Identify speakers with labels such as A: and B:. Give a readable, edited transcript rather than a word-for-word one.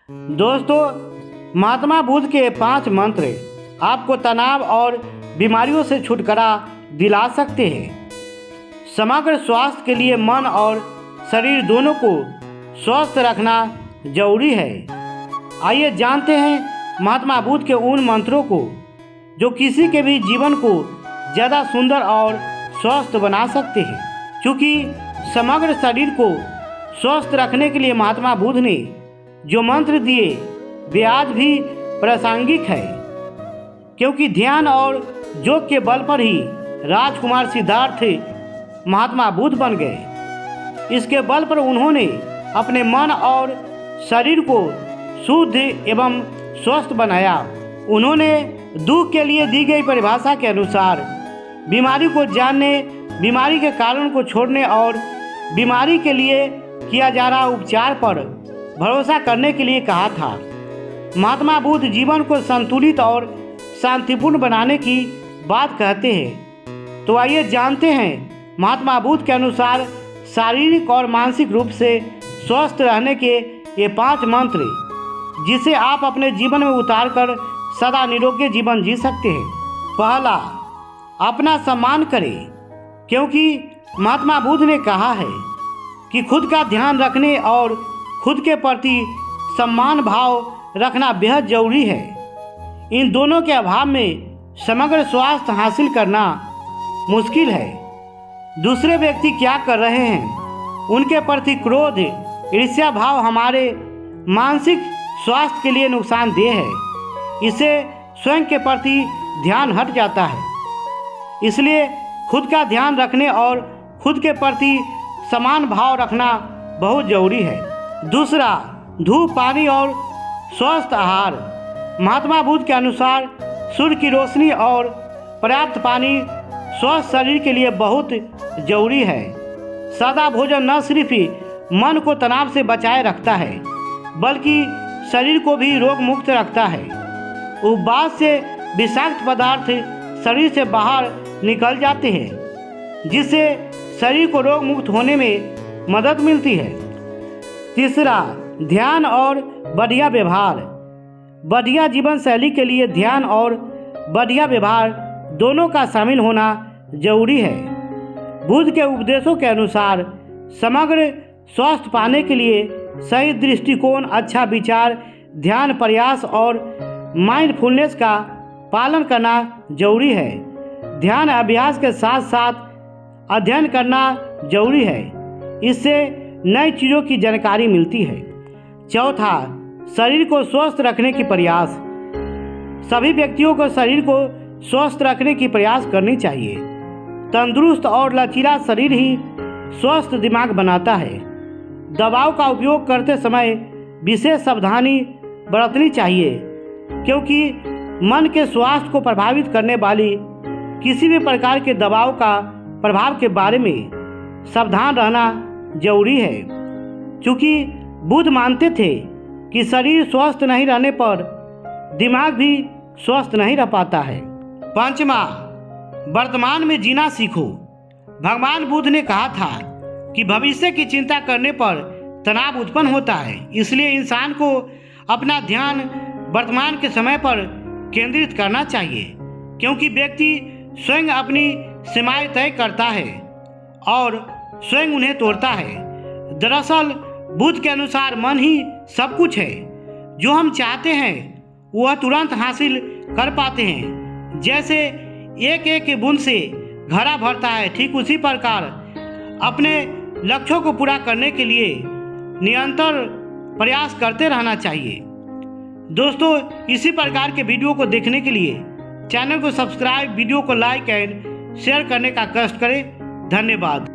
A: दोस्तों, महात्मा बुद्ध के 5 मंत्र आपको तनाव और बीमारियों से छुटकारा दिला सकते हैं। समग्र स्वास्थ्य के लिए मन और शरीर दोनों को स्वस्थ रखना जरूरी है। आइए जानते हैं महात्मा बुद्ध के उन मंत्रों को जो किसी के भी जीवन को ज़्यादा सुंदर और स्वस्थ बना सकते हैं। क्योंकि समग्र शरीर को स्वस्थ रखने के लिए महात्मा बुद्ध ने जो मंत्र दिए वे आज भी प्रासंगिक है, क्योंकि ध्यान और योग के बल पर ही राजकुमार सिद्धार्थ महात्मा बुद्ध बन गए। इसके बल पर उन्होंने अपने मन और शरीर को शुद्ध एवं स्वस्थ बनाया। उन्होंने दुख के लिए दी गई परिभाषा के अनुसार बीमारी को जानने, बीमारी के कारण को छोड़ने और बीमारी के लिए किया जा रहा उपचार पर भरोसा करने के लिए कहा था। महात्मा बुद्ध जीवन को संतुलित और शांतिपूर्ण बनाने की बात कहते हैं। तो आइए जानते हैं महात्मा बुद्ध के अनुसार शारीरिक और मानसिक रूप से स्वस्थ रहने के ये 5 मंत्र, जिसे आप अपने जीवन में उतारकर सदा निरोगी जीवन जी सकते हैं। पहला, अपना सम्मान करें, क्योंकि महात्मा बुद्ध ने कहा है कि खुद का ध्यान रखने और खुद के प्रति सम्मान भाव रखना बेहद जरूरी है। इन दोनों के अभाव में समग्र स्वास्थ्य हासिल करना मुश्किल है। दूसरे व्यक्ति क्या कर रहे हैं उनके प्रति क्रोध, ईर्ष्या भाव हमारे मानसिक स्वास्थ्य के लिए नुकसानदेह है। इससे स्वयं के प्रति ध्यान हट जाता है। इसलिए खुद का ध्यान रखने और खुद के प्रति समान भाव रखना बहुत जरूरी है। दूसरा, धूप, पानी और स्वस्थ आहार। महात्मा बुद्ध के अनुसार सूर्य की रोशनी और पर्याप्त पानी स्वस्थ शरीर के लिए बहुत जरूरी है। सादा भोजन न सिर्फ मन को तनाव से बचाए रखता है, बल्कि शरीर को भी रोग मुक्त रखता है। उपवास से विषाक्त पदार्थ शरीर से बाहर निकल जाते हैं, जिससे शरीर को रोग मुक्त होने में मदद मिलती है। तीसरा, ध्यान और बढ़िया व्यवहार। बढ़िया जीवन शैली के लिए ध्यान और बढ़िया व्यवहार दोनों का शामिल होना जरूरी है। बुद्ध के उपदेशों के अनुसार समग्र स्वास्थ्य पाने के लिए सही दृष्टिकोण, अच्छा विचार, ध्यान, प्रयास और माइंडफुलनेस का पालन करना जरूरी है। ध्यान अभ्यास के साथ साथ अध्ययन करना जरूरी है। इससे नई चीज़ों की जानकारी मिलती है। चौथा, शरीर को स्वस्थ रखने की प्रयास। सभी व्यक्तियों को शरीर को स्वस्थ रखने की प्रयास करनी चाहिए। तंदुरुस्त और लचीला शरीर ही स्वस्थ दिमाग बनाता है। दवाओं का उपयोग करते समय विशेष सावधानी बरतनी चाहिए, क्योंकि मन के स्वास्थ्य को प्रभावित करने वाली किसी भी प्रकार के दवाओं का प्रभाव के बारे में सावधान रहना जरूरी है। क्योंकि बुद्ध मानते थे कि शरीर स्वस्थ नहीं रहने पर दिमाग भी स्वस्थ नहीं रह पाता है। पांचवा, वर्तमान में जीना सीखो। भगवान बुद्ध ने कहा था कि भविष्य की चिंता करने पर तनाव उत्पन्न होता है। इसलिए इंसान को अपना ध्यान वर्तमान के समय पर केंद्रित करना चाहिए, क्योंकि व्यक्ति स्वयं अपनी सीमाएं तय करता है और स्वयं उन्हें तोड़ता है। दरअसल बुद्ध के अनुसार मन ही सब कुछ है। जो हम चाहते हैं वह तुरंत हासिल कर पाते हैं। जैसे एक एक बूंद से घड़ा भरता है, ठीक उसी प्रकार अपने लक्ष्यों को पूरा करने के लिए निरंतर प्रयास करते रहना चाहिए। दोस्तों, इसी प्रकार के वीडियो को देखने के लिए चैनल को सब्सक्राइब, वीडियो को लाइक एंड शेयर करने का कष्ट करें। धन्यवाद।